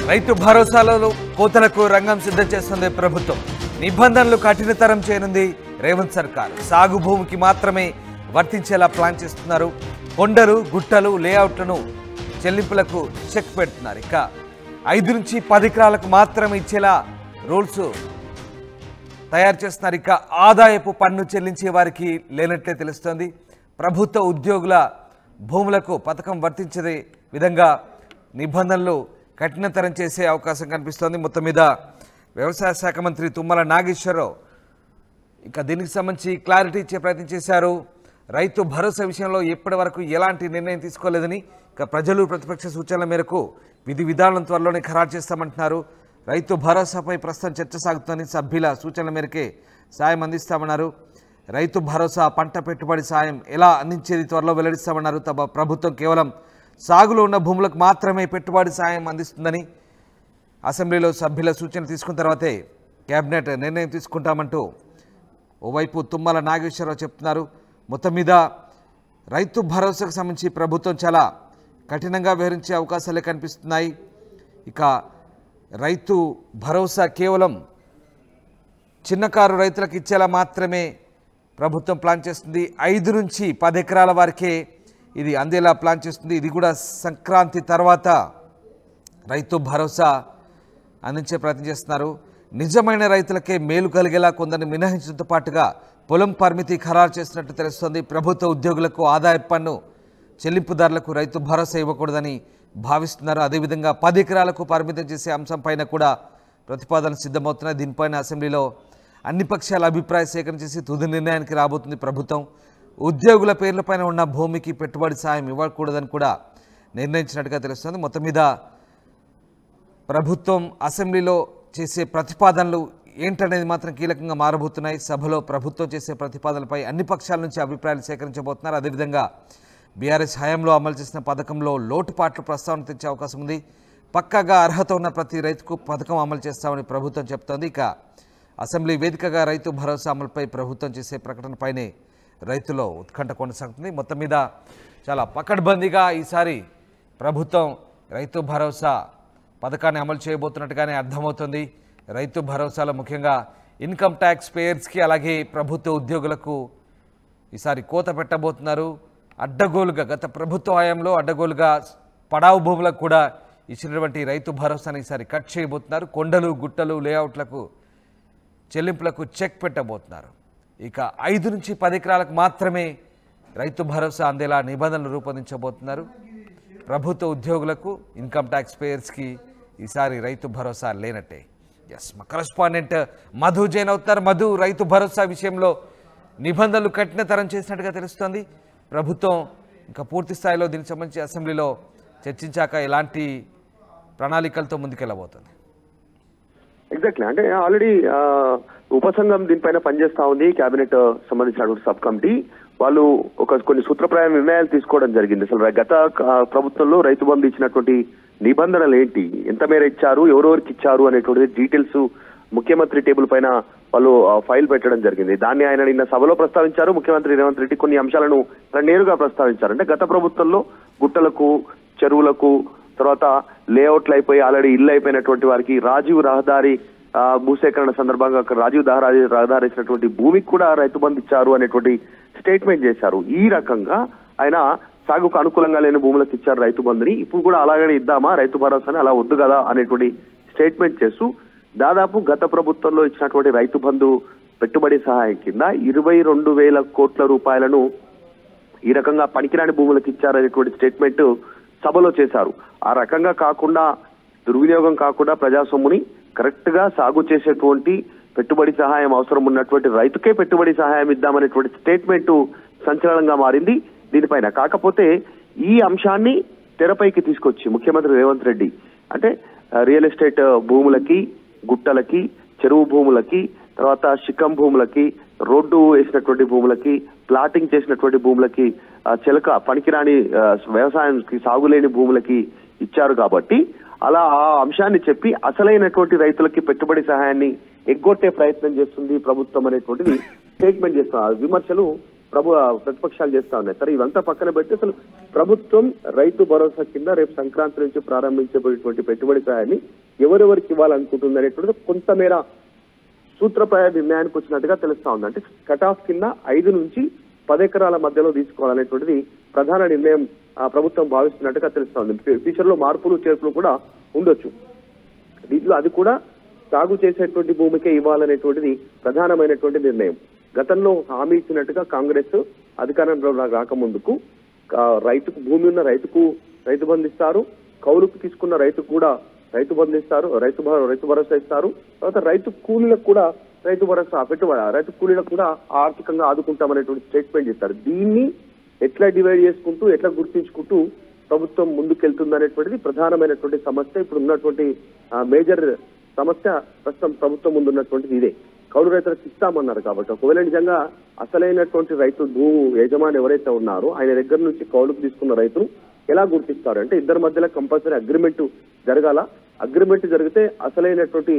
రైతు భరోసాలలో కోతలకు రంగం సిద్ధం చేస్తుంది ప్రభుత్వం. నిబంధనలు కఠినతరం చేయనుంది రేవంత్ సర్కార్. సాగు భూమికి మాత్రమే వర్తించేలా ప్లాన్ చేస్తున్నారు. కొండలు గుట్టలు లేఅవుట్లను చెల్లింపులకు చెక్ పెడుతున్నారు. ఇక 5 నుంచి 10 ఎకరాలకు మాత్రమే ఇచ్చేలా రూల్స్ తయారు చేస్తున్నారు. ఇక ఆదాయపు పన్ను చెల్లించే వారికి లేనట్లే తెలుస్తోంది. ప్రభుత్వ ఉద్యోగుల భూములకు పథకం వర్తించే విధంగా నిబంధనలు కఠినతరం చేసే అవకాశం కనిపిస్తోంది. మొత్తం మీద వ్యవసాయ శాఖ మంత్రి తుమ్మల నాగేశ్వరరావు ఇక దీనికి సంబంధించి క్లారిటీ ఇచ్చే ప్రయత్నం చేశారు. రైతు భరోసా విషయంలో ఇప్పటి వరకు ఎలాంటి నిర్ణయం తీసుకోలేదని, ఇక ప్రజలు ప్రతిపక్ష సూచనల మేరకు విధి విధానం త్వరలోనే ఖరారు చేస్తామంటున్నారు. రైతు భరోసాపై ప్రస్తుతం చర్చ సాగుతుందని, సభ్యుల సూచనల మేరకే సాయం అందిస్తామన్నారు. రైతు భరోసా పంట పెట్టుబడి సాయం ఎలా అందించేది త్వరలో వెల్లడిస్తామన్నారు. తమ ప్రభుత్వం కేవలం సాగులో ఉన్న భూములకు మాత్రమే పెట్టుబడి సాయం అందిస్తుందని, అసెంబ్లీలో సభ్యుల సూచన తీసుకున్న తర్వాతే కేబినెట్ నిర్ణయం తీసుకుంటామంటూ ఓవైపు తుమ్మల నాగేశ్వరరావు చెప్తున్నారు. మొత్తం మీద రైతు భరోసాకు సంబంధించి ప్రభుత్వం చాలా కఠినంగా వ్యవహరించే అవకాశాలే కనిపిస్తున్నాయి. ఇక రైతు భరోసా కేవలం చిన్నకారు రైతులకు ఇచ్చేలా మాత్రమే ప్రభుత్వం ప్లాన్ చేస్తుంది. 5 నుంచి 10 ఎకరాల వారికే ఇది అందేలా ప్లాన్ చేస్తుంది. ఇది కూడా సంక్రాంతి తర్వాత రైతు భరోసా అందించే ప్రయత్నం చేస్తున్నారు. నిజమైన రైతులకే మేలు కలిగేలా కొందరిని మినహాయించడంతో పాటుగా పొలం పరిమితి ఖరారు చేసినట్టు తెలుస్తోంది. ప్రభుత్వ ఉద్యోగులకు ఆదాయ పన్ను చెల్లింపుదారులకు రైతు భరోసా ఇవ్వకూడదని భావిస్తున్నారు. అదేవిధంగా 10 ఎకరాలకు పరిమితం చేసే అంశంపైన కూడా ప్రతిపాదనలు సిద్ధమవుతున్నాయి. దీనిపైన అసెంబ్లీలో అన్ని పక్షాల అభిప్రాయ సేకరణ చేసి తుది నిర్ణయానికి రాబోతుంది ప్రభుత్వం. ఉద్యోగుల పేర్లపైన ఉన్న భూమికి పెట్టుబడి సాయం ఇవ్వకూడదని కూడా నిర్ణయించినట్టుగా తెలుస్తుంది. మొత్తం మీద ప్రభుత్వం అసెంబ్లీలో చేసే ప్రతిపాదనలు ఏంటనేది మాత్రం కీలకంగా మారబోతున్నాయి. సభలో ప్రభుత్వం చేసే ప్రతిపాదనలపై అన్ని పక్షాల నుంచి అభిప్రాయాలు సేకరించబోతున్నారు. అదేవిధంగా బీఆర్ఎస్ హయాంలో అమలు చేసిన పథకంలో లోటుపాట్లు ప్రస్తావన తెచ్చే అవకాశం ఉంది. పక్కాగా అర్హత ఉన్న ప్రతి రైతుకు పథకం అమలు చేస్తామని ప్రభుత్వం చెప్తోంది. ఇక అసెంబ్లీ వేదికగా రైతు భరోసా అమలుపై ప్రభుత్వం చేసే ప్రకటనపైనే రైతులో ఉత్కంఠ కొనసాగుతుంది. మొత్తం మీద చాలా పకడ్బందీగా ఈసారి ప్రభుత్వం రైతు భరోసా పథకాన్ని అమలు చేయబోతున్నట్టుగానే అర్థమవుతుంది. రైతు భరోసాలో ముఖ్యంగా ఇన్కమ్ ట్యాక్స్ పేయర్స్కి అలాగే ప్రభుత్వ ఉద్యోగులకు ఈసారి కోత పెట్టబోతున్నారు. అడ్డగోలుగా గత ప్రభుత్వ హయాంలో అడ్డగోలుగా పడావు భూములకు కూడా ఇచ్చినటువంటి రైతు భరోసాని ఈసారి కట్ చేయబోతున్నారు. కొండలు గుట్టలు లేఅవుట్లకు చెల్లింపులకు చెక్ పెట్టబోతున్నారు. ఇక 5 నుంచి 10 ఎకరాలకు మాత్రమే రైతు భరోసా అందేలా నిబంధనలు రూపొందించబోతున్నారు. ప్రభుత్వ ఉద్యోగులకు ఇన్కమ్ ట్యాక్స్ పేయర్స్కి ఈసారి రైతు భరోసా లేనట్టే. మా కరెస్పాండెంట్ మధు జైన్ అవుతారు. మధు, రైతు భరోసా విషయంలో నిబంధనలు కఠినతరం చేసినట్టుగా తెలుస్తోంది. ప్రభుత్వం ఇంకా పూర్తి స్థాయిలో దీనికి సంబంధించి అసెంబ్లీలో చర్చించాక ఎలాంటి ప్రణాళికలతో ముందుకెళ్ళబోతుంది? ఎగ్జాక్ట్లీ, అంటే ఆల్రెడీ ఉపసంఘం దీనిపైన పనిచేస్తా ఉంది. కేబినెట్ సంబంధించిన సబ్ కమిటీ వాళ్ళు కొన్ని సూత్రప్రాయ నిర్ణయాలు తీసుకోవడం జరిగింది. అసలు గత ప్రభుత్వంలో రైతు బంధు ఇచ్చినటువంటి నిబంధనలు ఏంటి, ఎంత మేర ఇచ్చారు, ఎవరెవరికి ఇచ్చారు అనేటువంటి డీటెయిల్స్ ముఖ్యమంత్రి టేబుల్ పైన వాళ్ళు ఫైల్ పెట్టడం జరిగింది. దాన్ని ఆయన నిన్న సభలో ప్రస్తావించారు. ముఖ్యమంత్రి రేవంత్ రెడ్డి కొన్ని అంశాలను నేరుగా ప్రస్తావించారు. అంటే గత ప్రభుత్వంలో గుట్టలకు, చెరువులకు, తర్వాత లేఅవుట్లు అయిపోయి ఆల్రెడీ ఇల్లు అయిపోయినటువంటి వారికి రాజీవ్ రహదారి భూసేకరణ సందర్భంగా రాజీవ్ రహదారి ఇచ్చినటువంటి భూమికి కూడా రైతు బంధు ఇచ్చారు అనేటువంటి స్టేట్మెంట్ చేశారు. ఈ రకంగా ఆయన సాగుకు అనుకూలంగా లేని భూములకు ఇచ్చారు రైతు బంధుని, ఇప్పుడు కూడా అలాగనే ఇద్దామా రైతు భరోసాని, అలా వద్దు కదా అనేటువంటి స్టేట్మెంట్ చేస్తూ దాదాపు గత ప్రభుత్వంలో ఇచ్చినటువంటి రైతు బంధు పెట్టుబడి సహాయం కింద 22,000 కోట్ల రూపాయలను ఈ రకంగా పనికిరాని భూములకు ఇచ్చారనేటువంటి స్టేట్మెంట్ సభలో చేశారు. ఆ రకంగా కాకుండా, దుర్వినియోగం కాకుండా ప్రజా సొమ్ముని కరెక్ట్ గా సాగు చేసేటువంటి పెట్టుబడి సహాయం అవసరం ఉన్నటువంటి రైతుకే పెట్టుబడి సహాయం ఇద్దామనేటువంటి స్టేట్మెంట్ సంచలనంగా మారింది దీనిపైన. కాకపోతే ఈ అంశాన్ని తెరపైకి తీసుకొచ్చి ముఖ్యమంత్రి రేవంత్ రెడ్డి అంటే రియల్ ఎస్టేట్ భూములకి, గుట్టలకి, చెరువు భూములకి, తర్వాత శిఖం భూములకి, రోడ్డు వేసినటువంటి భూములకి, ప్లాటింగ్ చేసినటువంటి భూములకి, చిలక పనికిరాని వ్యవసాయానికి సాగులేని భూములకి ఇచ్చారు. కాబట్టి అలా ఆ అంశాన్ని చెప్పి అసలైనటువంటి రైతులకి పెట్టుబడి సహాయాన్ని ఎగ్గొట్టే ప్రయత్నం చేస్తుంది ప్రభుత్వం అనేటువంటిది స్టేట్మెంట్ చేస్తున్నారు. విమర్శలు ప్రతిపక్షాలు చేస్తా ఉన్నాయి. సరే ఇవంతా పక్కన పెట్టి అసలు ప్రభుత్వం రైతు భరోసా కింద రేపు సంక్రాంతి నుంచి ప్రారంభించబోయేటువంటి పెట్టుబడి సాయాన్ని ఎవరెవరికి ఇవ్వాలనుకుంటుంది అనేటువంటిది కొంతమేర సూత్రప్రాయ నిర్ణయానికి వచ్చినట్టుగా తెలుస్తా ఉంది. అంటే కట్ ఆఫ్ కింద 5 నుంచి 10 ఎకరాల మధ్యలో తీసుకోవాలనేటువంటిది ప్రధాన నిర్ణయం ప్రభుత్వం భావిస్తున్నట్టుగా తెలుస్తా ఉంది. ఫ్యూచర్ లో మార్పులు చేర్పులు కూడా ఉండొచ్చు. దీంట్లో అది కూడా సాగు చేసేటువంటి భూమికే ఇవ్వాలనేటువంటిది ప్రధానమైనటువంటి నిర్ణయం. గతంలో హామీ ఇచ్చినట్టుగా కాంగ్రెస్ అధికారంలో రాకముందుకు రైతుకు భూమి ఉన్న రైతుకు రైతు బంధు ఇస్తారు, కౌలుకు తీసుకున్న రైతుకు కూడా రైతు బంధు ఇస్తారు, రైతు భరోసా ఇస్తారు. తర్వాత రైతు కూలీలకు కూడా రైతు భరోసా రైతు కూలీలకు కూడా ఆర్థికంగా ఆదుకుంటామనేటువంటి స్టేట్మెంట్ ఇస్తారు. దీన్ని ఎట్లా డివైడ్ చేసుకుంటూ ఎట్లా గుర్తించుకుంటూ ప్రభుత్వం ముందుకెళ్తుంది అనేటువంటిది ప్రధానమైనటువంటి సమస్య. ఇప్పుడు ఉన్నటువంటి మేజర్ సమస్య ప్రస్తుతం ప్రభుత్వం ముందు ఉన్నటువంటిది ఇదే. కౌలు రైతులకు ఇస్తామన్నారు కాబట్టి ఒకవేళ నిజంగా అసలైనటువంటి రైతు భూ యజమాని ఎవరైతే ఉన్నారో ఆయన దగ్గర నుంచి కౌలుకు తీసుకున్న రైతును ఎలా గుర్తిస్తారు అంటే ఇద్దరి మధ్యలో కంపల్సరీ అగ్రిమెంట్ జరగాల. అగ్రిమెంట్ జరిగితే అసలైనటువంటి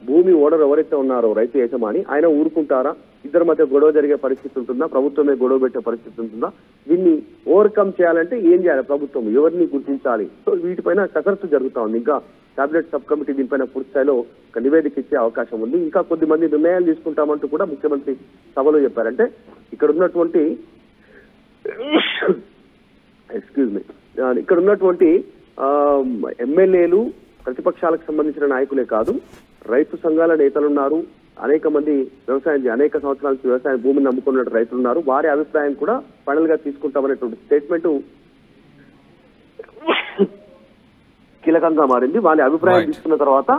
భూమి ఓనర్ ఎవరైతే ఉన్నారో రైతు యజమాని ఆయన ఊరుకుంటారా? ఇద్దరి మధ్య గొడవ జరిగే పరిస్థితి ఉంటుందా? ప్రభుత్వమే గొడవ పెట్టే పరిస్థితి ఉంటుందా? దీన్ని ఓవర్కమ్ చేయాలంటే ఏం చేయాలి? ప్రభుత్వం ఎవరిని గుర్తించాలి? సో వీటిపైన కసరత్తు జరుగుతా ఉంది. ఇంకా కేబినెట్ సబ్ కమిటీ దీనిపైన పూర్తి స్థాయిలో ఒక నివేదిక ఇచ్చే అవకాశం ఉంది. ఇంకా కొద్దిమంది నిర్ణయాలు తీసుకుంటామంటూ కూడా ముఖ్యమంత్రి సభలో చెప్పారంటే ఇక్కడ ఉన్నటువంటి ఇక్కడ ఉన్నటువంటి ఎమ్మెల్యేలు ప్రతిపక్షాలకు సంబంధించిన నాయకులే కాదు, రైతు సంఘాల నేతలున్నారు, అనేక మంది అనేక సంవత్సరాల నుంచి వ్యవసాయ భూమిని నమ్ముకున్న రైతులు ఉన్నారు. వారి అభిప్రాయం కూడా ఫైనల్ గా తీసుకుంటామనేటువంటి స్టేట్మెంట్ కీలకంగా మారింది. వారి అభిప్రాయం తీసుకున్న తర్వాత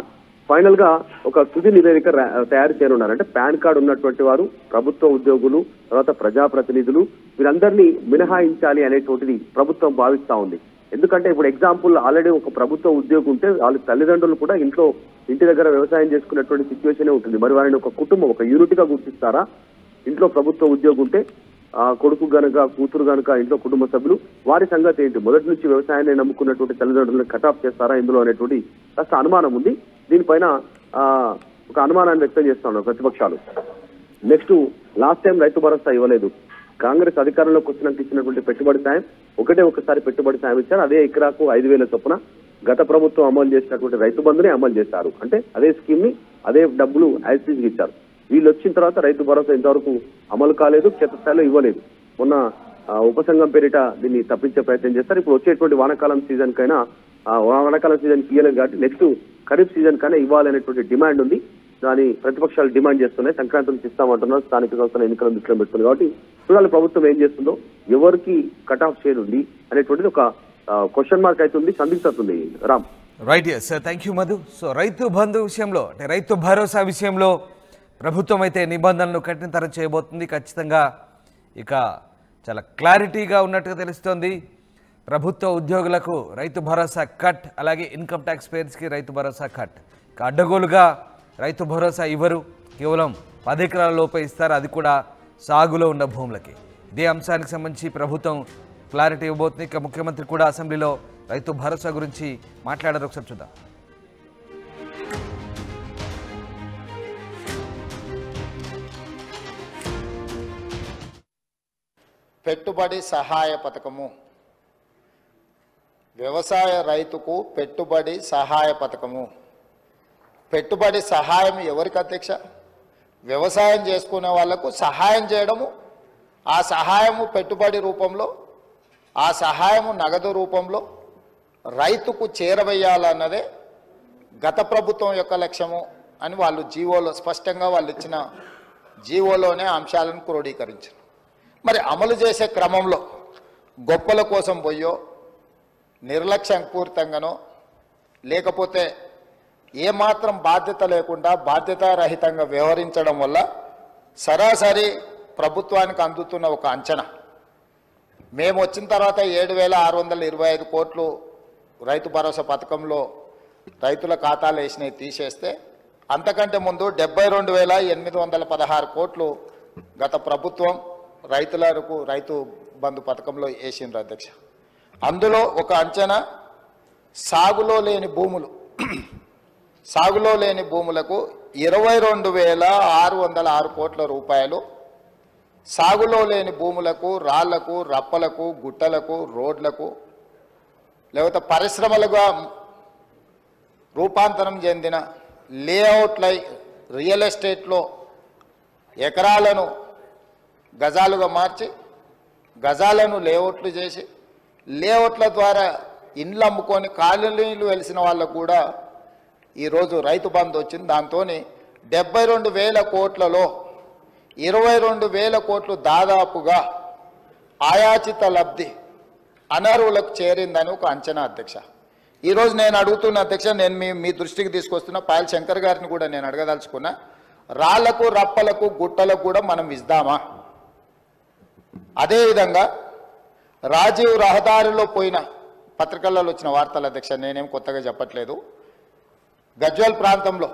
ఫైనల్ గా ఒక తుది నివేదిక తయారు చేయనున్నారు. అంటే పాన్ కార్డు ఉన్నటువంటి వారు, ప్రభుత్వ ఉద్యోగులు, తర్వాత ప్రజాప్రతినిధులు వీరందరినీ మినహాయించాలి అనేటువంటిది ప్రభుత్వం భావిస్తా ఉంది. ఎందుకంటే ఇప్పుడు ఎగ్జాంపుల్ ఆల్రెడీ ఒక ప్రభుత్వ ఉద్యోగి ఉంటే వాళ్ళ తల్లిదండ్రులు కూడా ఇంటి దగ్గర వ్యవసాయం చేసుకున్నటువంటి సిచ్యువేషనే ఉంటుంది. మరి వారిని ఒక కుటుంబం ఒక యూనిట్ గా గుర్తిస్తారా? ఇంట్లో ప్రభుత్వ ఉద్యోగి ఉంటే కొడుకు గనుక కూతురు గనుక ఇంట్లో కుటుంబ సభ్యులు వారి సంగతి ఏంటి? మొదటి నుంచి వ్యవసాయాన్ని నమ్ముకున్నటువంటి తల్లిదండ్రులను కటాఫ్ చేస్తారా ఇందులో అనేటువంటి కాస్త అనుమానం ఉంది. దీనిపైన ఒక అనుమానాన్ని వ్యక్తం చేస్తా ఉన్నారు ప్రతిపక్షాలు. Next last time Rythu Bharosa ఇవ్వలేదు. కాంగ్రెస్ అధికారంలోకి వచ్చినాక ఇచ్చినటువంటి పెట్టుబడి సాయం ఒకసారి పెట్టుబడి సాయం ఇచ్చారు. అదే ఎకరాకు 5,000 చొప్పున గత ప్రభుత్వం అమలు చేసినటువంటి రైతు బంధుని అమలు చేశారు. అంటే అదే స్కీమ్ ని అదే డబ్బులు యాజిటీస్ ఇచ్చారు. వీళ్ళు వచ్చిన తర్వాత రైతు భరోసా ఇంతవరకు అమలు కాలేదు, క్షేత్రస్థాయిలో ఇవ్వలేదు. మొన్న ఉపసంఘం పేరిట దీన్ని తప్పించే ప్రయత్నం చేస్తారు. ఇప్పుడు వచ్చేటువంటి వానాకాలం సీజన్ కైనా వానాకాలం సీజన్ ఇవ్వలేదు కాబట్టి నెక్స్ట్ ఖరీఫ్ సీజన్ కైనా ఇవ్వాలనేటువంటి డిమాండ్ ఉంది. దాని ప్రతిపక్షాలు డిమాండ్ చేస్తున్నాయి. సంక్రాంతి నుంచి ఇస్తామంటున్నారు, స్థానిక సంస్థల ఎన్నికలను దృష్టిలో పెట్టుకుంది. కాబట్టి చూడాలి ప్రభుత్వం ఏం చేస్తుందో, ఎవరికి కట్ ఆఫ్ చేయనుంది అనేటువంటిది ఒక క్వశ్చన్ మార్క్ అవుతుంది, సందిగ్ధతుంది. Ram right, sir thank you Madhu. So Rythu Bandhu విషయంలో అంటే రైతు భరోసా విషయంలో ప్రభుత్వం అయితే నిబంధనలు కఠినతరం చేయబోతుంది. ఖచ్చితంగా ఇక చాలా క్లారిటీగా ఉన్నట్టుగా తెలుస్తోంది. ప్రభుత్వ ఉద్యోగులకు రైతు భరోసా కట్, అలాగే income tax పేర్స్కి Rythu Bharosa cut. ఇక అడ్డగోలుగా రైతు భరోసా ఇవ్వరు, కేవలం 10 ఎకరాల లోపే ఇస్తారు, అది కూడా సాగులో ఉన్న భూములకి. ఇదే అంశానికి సంబంధించి ప్రభుత్వం క్లారిటీ ఇవ్వబోతుంది. ఇక ముఖ్యమంత్రి కూడా అసెంబ్లీలో రైతు భరోసా గురించి మాట్లాడారు. ఒకసారి చూద్దాం. పెట్టుబడి సహాయ పథకము, వ్యవసాయ రైతుకు పెట్టుబడి సహాయ పథకము. పెట్టుబడి సహాయం ఎవరికి అధ్యక్ష? వ్యవసాయం చేసుకునే వాళ్లకు సహాయం చేయడము, ఆ సహాయము పెట్టుబడి రూపంలో, ఆ సహాయము నగదు రూపంలో రైతుకు చేరవేయాలన్నదే గత ప్రభుత్వం యొక్క లక్ష్యము అని వాళ్ళు జీవోలో స్పష్టంగా వాళ్ళు ఇచ్చిన జీవోలోనే అంశాలను క్రోడీకరించారు. మరి అమలు చేసే క్రమంలో గొప్పల కోసం పోయో నిర్లక్ష్యపూరితంగానో లేకపోతే ఏమాత్రం బాధ్యత లేకుండా బాధ్యతారహితంగా వ్యవహరించడం వల్ల సరాసరి ప్రభుత్వానికి అందుతున్న ఒక అంచనా, మేము వచ్చిన తర్వాత 7,625 కోట్లు రైతు భరోసా పథకంలో రైతుల ఖాతాలు వేసినవి తీసేస్తే అంతకంటే ముందు 72,816 కోట్లు గత ప్రభుత్వం రైతులకు రైతు బంధు పథకంలో వేసిండ్రు అధ్యక్ష. అందులో ఒక అంచనా సాగులో లేని భూములకు 22,606 కోట్ల రూపాయలు సాగులో లేని భూములకు, రాళ్లకు, రప్పలకు, గుట్టలకు, రోడ్లకు, లేకపోతే పరిశ్రమలుగా రూపాంతరం చెందిన లేఅవుట్లై రియల్ ఎస్టేట్లో ఎకరాలను గజాలుగా మార్చి గజాలను లేఅవుట్లు చేసి లేఅవుట్ల ద్వారా ఇండ్లు అమ్ముకొని కాలనీలు వెలిసిన వాళ్ళకు కూడా ఈరోజు రైతు బంధు వచ్చింది. దాంతో 72,000 కోట్లలో 22,000 కోట్లు దాదాపుగా ఆయాచిత లబ్ధి అనర్హులకు చేరిందని ఒక అంచనా అధ్యక్ష. ఈరోజు నేను అడుగుతున్న అధ్యక్ష, నేను మీ దృష్టికి తీసుకొస్తున్న పాయల్ శంకర్ గారిని కూడా నేను అడగదలుచుకున్నా, రాళ్లకు, రప్పలకు, గుట్టలకు కూడా మనం ఇద్దామా? అదేవిధంగా రాజీవ్ రహదారిలో పోయిన పత్రికల్లో వచ్చిన వార్తల అధ్యక్ష, నేనేం కొత్తగా చెప్పట్లేదు, గజ్వేల్ ప్రాంతంలో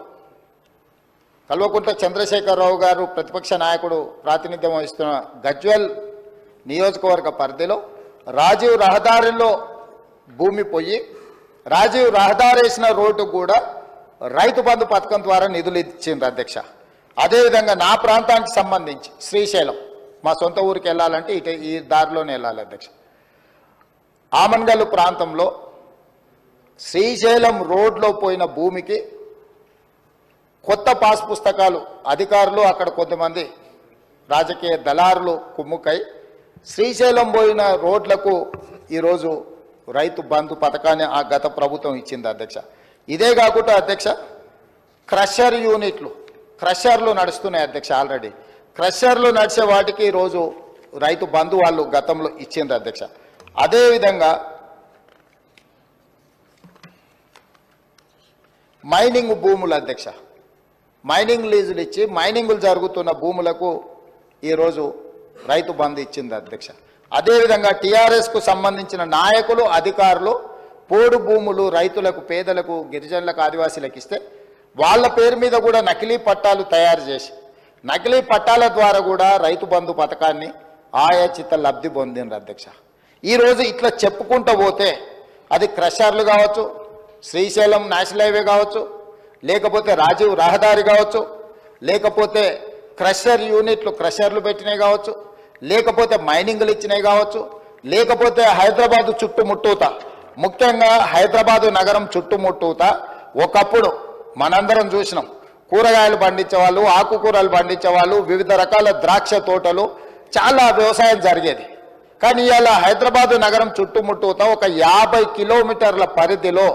కల్వకుంట్ల చంద్రశేఖరరావు గారు ప్రతిపక్ష నాయకుడు ప్రాతినిధ్యం వహిస్తున్న గజ్వేల్ నియోజకవర్గ పరిధిలో రాజీవ్ రహదారిలో భూమి పోయి రాజీవ్ రహదారి వేసిన రోడ్డు కూడా రైతు బంధు పథకం ద్వారా నిధులు ఇచ్చింది అధ్యక్ష. అదేవిధంగా నా ప్రాంతానికి సంబంధించి శ్రీశైలం, మా సొంత ఊరికి వెళ్ళాలంటే ఈ దారిలోనే వెళ్ళాలి అధ్యక్ష. ఆమన్గల్లు ప్రాంతంలో శ్రీశైలం రోడ్లో పోయిన భూమికి కొత్త పాస్ పుస్తకాలు అధికారులు, అక్కడ కొంతమంది రాజకీయ దళారులు కుమ్ముకై శ్రీశైలం పోయిన రోడ్లకు ఈరోజు రైతు బంధు పథకాన్ని ఆ గత ప్రభుత్వం ఇచ్చింది అధ్యక్ష. ఇదే కాకుండా అధ్యక్ష, క్రషర్ యూనిట్లు, క్రషర్లు నడుస్తున్నాయి అధ్యక్ష. ఆల్రెడీ క్రషర్లు నడిచే వాటికి ఈరోజు రైతు బంధు వాళ్ళు గతంలో ఇచ్చింది అధ్యక్ష. అదేవిధంగా మైనింగ్ భూములు అధ్యక్ష, మైనింగ్ లీజులు ఇచ్చి మైనింగులు జరుగుతున్న భూములకు ఈరోజు రైతు బంధు ఇచ్చింది అధ్యక్ష. అదేవిధంగా టీఆర్ఎస్కు సంబంధించిన నాయకులు, అధికారులు పోడు భూములు రైతులకు, పేదలకు, గిరిజనులకు, ఆదివాసీలకు ఇస్తే వాళ్ళ పేరు మీద కూడా నకిలీ పట్టాలు తయారు చేసి నకిలీ పట్టాల ద్వారా కూడా రైతు బంధు పథకాన్ని ఆయాచిత లబ్ధి పొందిండ్రు అధ్యక్ష. ఈరోజు ఇట్లా చెప్పుకుంటూ పోతే అది క్రషర్లు కావచ్చు, శ్రీశైలం నేషనల్ హైవే కావచ్చు, లేకపోతే రాజీవ్ రహదారి కావచ్చు, లేకపోతే క్రషర్ యూనిట్లు క్రషర్లు పెట్టినవి కావచ్చు, లేకపోతే మైనింగ్లు ఇచ్చినవి కావచ్చు, లేకపోతే హైదరాబాదు చుట్టుముట్టూత, ముఖ్యంగా హైదరాబాదు నగరం చుట్టుముట్టూత ఒకప్పుడు మనందరం చూసినాం, కూరగాయలు పండించేవాళ్ళు, ఆకుకూరలు పండించేవాళ్ళు, వివిధ రకాల ద్రాక్ష తోటలు, చాలా వ్యవసాయం జరిగేది. కానీ ఇవాళ హైదరాబాదు నగరం చుట్టుముట్టూత ఒక 50 కిలోమీటర్ల పరిధిలో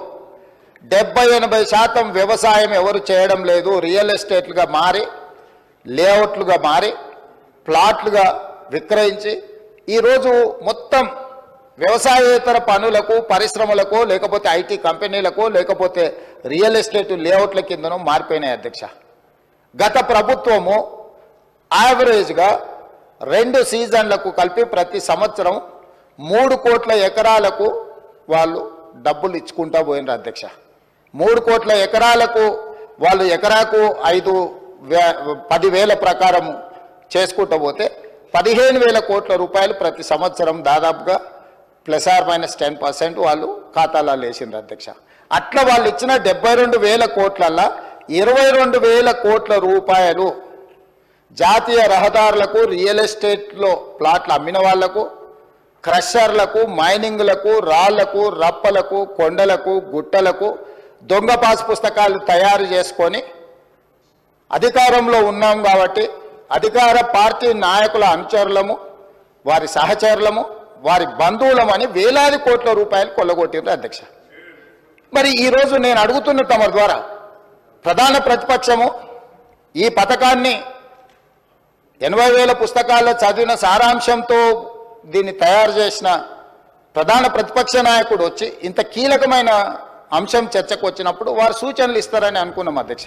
70-80% వ్యవసాయం ఎవరు చేయడం లేదు. రియల్ ఎస్టేట్లుగా మారి, లేఅవుట్లుగా మారి, ప్లాట్లుగా విక్రయించి ఈరోజు మొత్తం వ్యవసాయేతర పనులకు, పరిశ్రమలకు, లేకపోతే ఐటీ కంపెనీలకు, లేకపోతే రియల్ ఎస్టేట్ లేఅవుట్ల కిందనూ మారిపోయినాయి అధ్యక్ష. గత ప్రభుత్వము యావరేజ్గా 2 సీజన్లకు కలిపి ప్రతి సంవత్సరం 3 కోట్ల ఎకరాలకు వాళ్ళు డబ్బులు ఇచ్చుకుంటా పోయినారు అధ్యక్ష. 3 కోట్ల ఎకరాలకు వాళ్ళు ఎకరాకు 10,000 ప్రకారం చేసుకుంటూ పోతే 15,000 కోట్ల రూపాయలు ప్రతి సంవత్సరం దాదాపుగా +-10% వాళ్ళు ఖాతాలలో వేసిండ్రు అధ్యక్ష. అట్లా వాళ్ళు ఇచ్చిన 72,000 కోట్లల్లో 22,000 కోట్ల రూపాయలు జాతీయ రహదారులకు, రియల్ ఎస్టేట్లో ప్లాట్లు అమ్మిన వాళ్లకు, క్రషర్లకు, మైనింగ్లకు, రాళ్లకు, రప్పలకు, కొండలకు, గుట్టలకు దొంగ పాస్ పుస్తకాలు తయారు చేసుకొని అధికారంలో ఉన్నాం కాబట్టి అధికార పార్టీ నాయకుల అనుచరులము, వారి సహచరులము, వారి బంధువులమని వేలాది కోట్ల రూపాయలు కొల్లగొట్టిండ్రు అధ్యక్ష. మరి ఈరోజు నేను అడుగుతున్న తమ ద్వారా ప్రధాన ప్రతిపక్షము ఈ పథకాన్ని 80,000 పుస్తకాల్లో చదివిన సారాంశంతో దీన్ని తయారు చేసిన ప్రధాన ప్రతిపక్ష నాయకుడు వచ్చి ఇంత కీలకమైన అంశం చర్చకు వచ్చినప్పుడు వారు సూచనలు ఇస్తారని అనుకున్నాం అధ్యక్ష.